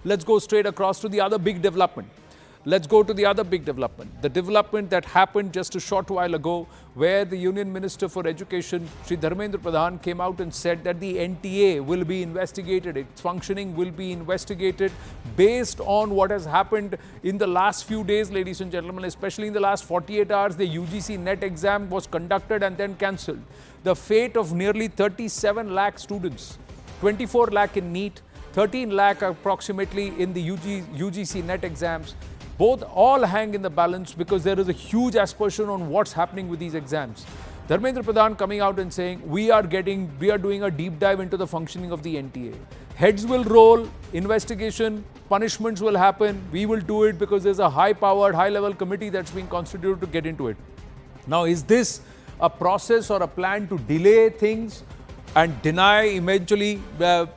Let's go straight across to the other big development. Let's go to the other big development. The development that happened just a short while ago, where the Union Minister for Education, Shri Dharmendra Pradhan, came out and said that the NTA will be investigated, its functioning will be investigated based on what has happened in the last few days, ladies and gentlemen, especially in the last 48 hours. The UGC NET exam was conducted and then cancelled. The fate of nearly 37 lakh students, 24 lakh in NEET, 13 lakh approximately in the UGC NET exams, both all hang in the balance because there is a huge aspersion on what's happening with these exams. Dharmendra Pradhan coming out and saying, we are doing a deep dive into the functioning of the NTA. Heads will roll, investigation, punishments will happen. We will do it because there's a high-powered, high-level committee that's being constituted to get into it. Now, is this a process or a plan to delay things and deny eventually,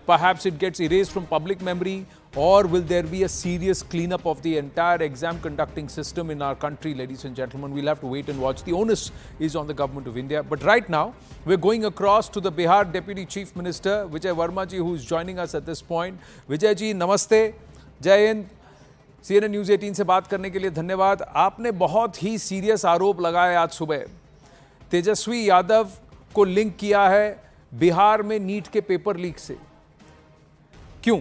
perhaps it gets erased from public memory? Or will there be a serious cleanup of the entire exam conducting system in our country, ladies and gentlemen? We'll have to wait and watch. The onus is on the government of India. But right now, we're going across to the Bihar Deputy Chief Minister, Vijay Verma ji, who's joining us at this point. Vijay ji, namaste. Jai Hind. CNN News 18 से बात करने के लिए धन्यवाद. आपने बहुत ही serious आरोप लगाए आज सुबह. तेजस्वी यादव को लिंक किया है बिहार में नीट के पेपर लीक से. क्यों?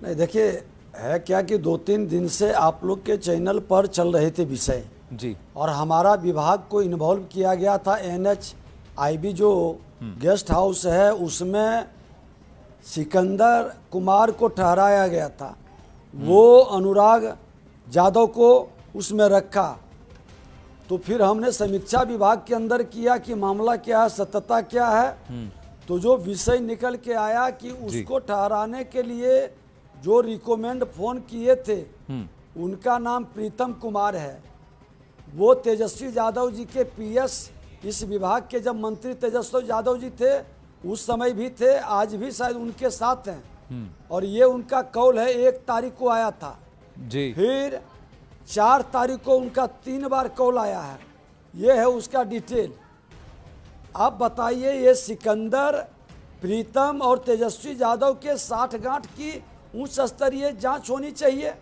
नहीं, देखिए, है क्या कि 2-3 दिन से आप लोग के चैनल पर चल रहे थे विषय जी, और हमारा विभाग को इन्वॉल्व किया गया था. NHIB जो गेस्ट हाउस है उसमें सिकंदर कुमार को ठहराया गया था. वो अनुराग यादव को उसमें रखा. तो फिर हमने समीक्षा विभाग के अंदर किया कि मामला क्या है, सत्यता क्या है. तो जो विषय निकल के आया कि उसको ठहराने के लिए जो रिकमेंड फोन किए थे उनका नाम प्रीतम कुमार है. वो तेजस्वी यादव जी के PS इस विभाग के जब मंत्री तेजस्वी यादव जी थे उस समय भी थे, आज भी शायद उनके साथ हैं. और ये उनका कॉल है 1 तारीख को आया था जी. फिर 4 तारीख को उनका 3 बार कॉल आया है. ये है उसका डिटेल. आप बताइए, ये सिकंदर, प्रीतम और तेजस्वी यादव के 60 गांठ की उच्च स्तरीय जांच होनी चाहिए.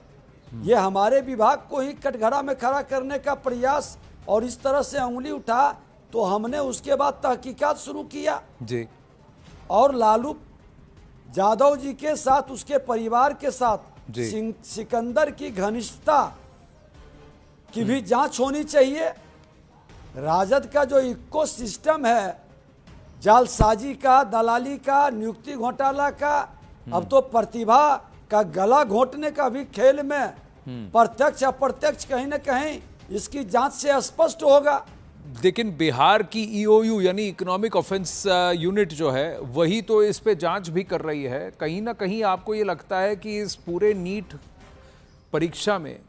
ये हमारे विभाग को ही कटघरा में खड़ा करने का प्रयास और इस तरह से उंगली उठा. तो हमने उसके बाद तहकीकात शुरू किया जी. और लालू यादव जी के साथ, उसके परिवार के साथ सिकंदर की घनिष्ठता की भी जांच होनी चाहिए. राजद का जो इकोसिस्टम है, जालसाजी का, दलाली का, नियुक्ति घोटाला का, अब तो प्रतिभा का गला घोटने का भी खेल में प्रत्यक्ष अप्रत्यक्ष कहीं न कहीं इसकी जांच से स्पष्ट होगा. लेकिन बिहार की EOU यानी इकोनॉमिक ऑफेंस यूनिट जो है वही तो इस पे जांच भी कर रही है. कहीं ना कहीं आपको ये लगता है कि इस पूरे नीट परीक्षा में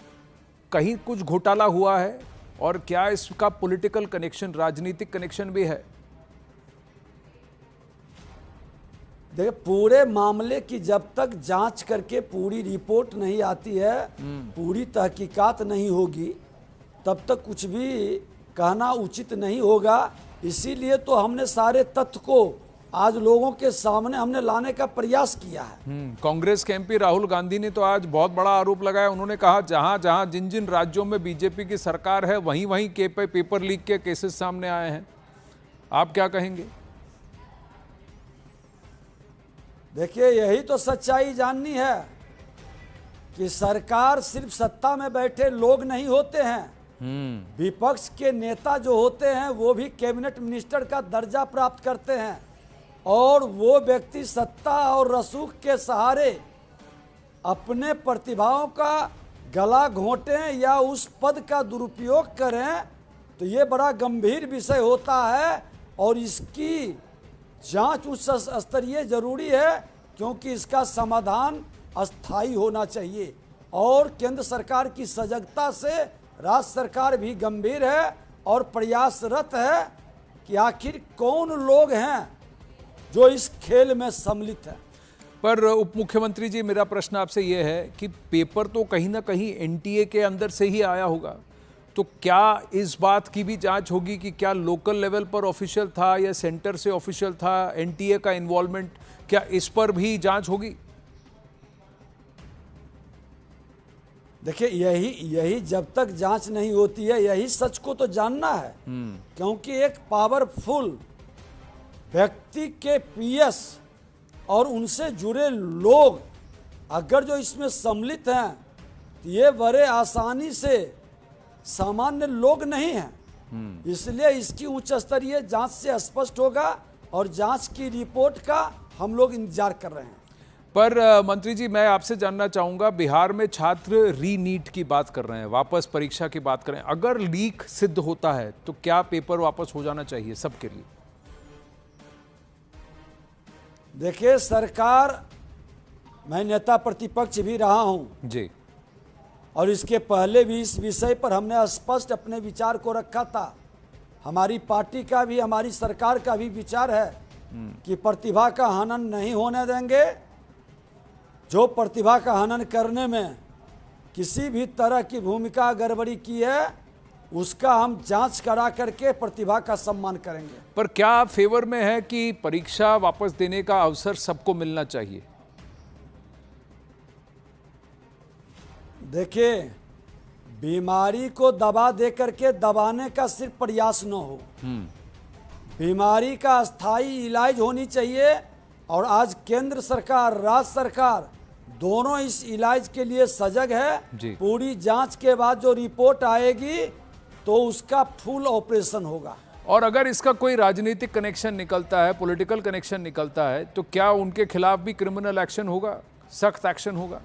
कहीं कुछ घोटाला हुआ है? और क्या इसका पॉलिटिकल कनेक्शन, राजनीतिक कनेक्शन भी है? देखिए, पूरे मामले की जब तक जांच करके पूरी रिपोर्ट नहीं आती है, पूरी तहकीकात नहीं होगी, तब तक कुछ भी कहना उचित नहीं होगा. इसीलिए तो हमने सारे तथ्य को आज लोगों के सामने हमने लाने का प्रयास किया है. कांग्रेस के MP राहुल गांधी ने तो आज बहुत बड़ा आरोप लगाया. उन्होंने कहा जहां जहां जिन जिन राज्यों में BJP की सरकार है वहीं वहीं के पेपर लीक के केसेस सामने आए हैं. आप क्या कहेंगे? देखिए, यही तो सच्चाई जाननी है कि सरकार सिर्फ सत्ता में बैठे लोग नहीं होते हैं. विपक्ष के नेता जो होते हैं वो भी कैबिनेट मिनिस्टर का दर्जा प्राप्त करते हैं. और वो व्यक्ति सत्ता और रसूख के सहारे अपने प्रतिभाओं का गला घोंटें या उस पद का दुरुपयोग करें तो ये बड़ा गंभीर विषय होता है. और इसकी जांच उच्च स्तरीय जरूरी है, क्योंकि इसका समाधान अस्थायी होना चाहिए. और केंद्र सरकार की सजगता से राज्य सरकार भी गंभीर है और प्रयासरत है कि आखिर कौन लोग हैं जो इस खेल में सम्मिलित है. पर उप मुख्यमंत्री जी, मेरा प्रश्न आपसे ये है कि पेपर तो कहीं ना कहीं NTA के अंदर से ही आया होगा. तो क्या इस बात की भी जांच होगी कि क्या लोकल लेवल पर ऑफिशियल था या सेंटर से ऑफिशियल था, एनटीए का इन्वॉल्वमेंट, क्या इस पर भी जांच होगी? देखिए, यही जब तक जांच नहीं होती है, यही सच को तो जानना है। क्योंकि एक पावरफुल व्यक्ति के पीएस और उनसे जुड़े लोग अगर जो इसमें सम्मिलित हैं, तो ये बड़े आसानी से सामान्य लोग नहीं हैं। इसलिए इसकी उच्च स्तरीय जांच से स्पष्ट होगा और जांच की रिपोर्ट का हम लोग इंतजार कर रहे हैं। पर मंत्री जी, मैं आपसे जानना चाहूंगा, बिहार में छात्र रीनीट की बात कर रहे हैं, वापस परीक्षा की बात कर रहे हैं। अगर लीक सिद्ध होता है तो क्या पेपर वापस हो जाना चाहिए सबके लिए? देखिए, सरकार, मैं नेता प्रतिपक्ष भी रहा हूं जी, और इसके पहले भी इस विषय पर हमने स्पष्ट अपने विचार को रखा था। हमारी पार्टी का भी, हमारी सरकार का भी विचार है कि प्रतिभा का हनन नहीं होने देंगे। जो प्रतिभा का हनन करने में किसी भी तरह की भूमिका गड़बड़ी की है, उसका हम जांच करा करके प्रतिभा का सम्मान करेंगे। पर क्या आप फेवर में है कि परीक्षा वापस देने का अवसर सबको मिलना चाहिए? देखिए, बीमारी को दबा दे करके दबाने का सिर्फ प्रयास न हो, बीमारी का स्थायी इलाज होनी चाहिए। और आज केंद्र सरकार, राज्य सरकार दोनों इस इलाज के लिए सजग है। पूरी जांच के बाद जो रिपोर्ट आएगी तो उसका फुल ऑपरेशन होगा। और अगर इसका कोई राजनीतिक कनेक्शन निकलता है, पॉलिटिकल कनेक्शन निकलता है, तो क्या उनके खिलाफ भी क्रिमिनल एक्शन होगा, सख्त एक्शन होगा?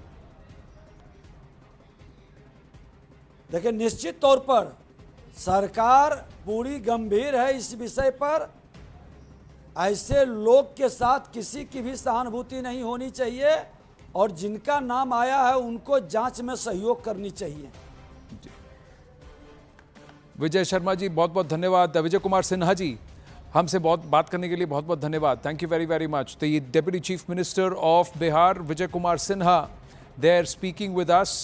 देखिए, निश्चित तौर पर सरकार पूरी गंभीर है इस विषय पर। ऐसे लोग के साथ किसी की भी सहानुभूति नहीं होनी चाहिए और जिनका नाम आया है उनको जांच में सहयोग करनी चाहिए। विजय शर्मा जी, बहुत बहुत धन्यवाद। विजय कुमार सिन्हा जी, हमसे बहुत बात करने के लिए बहुत बहुत धन्यवाद। Thank you very very much. The deputy chief minister of Bihar, Vijay Kumar Sinha, they are speaking with us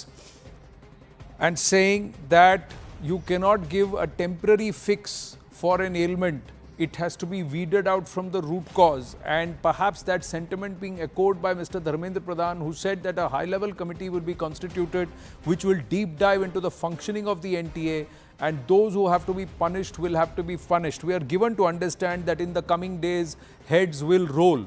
and saying that you cannot give a temporary fix for an ailment. It has to be weeded out from the root cause, and perhaps that sentiment being echoed by Mr. Dharmendra Pradhan, who said that a high-level committee will be constituted which will deep dive into the functioning of the NTA, and those who have to be punished will have to be punished. We are given to understand that in the coming days, heads will roll.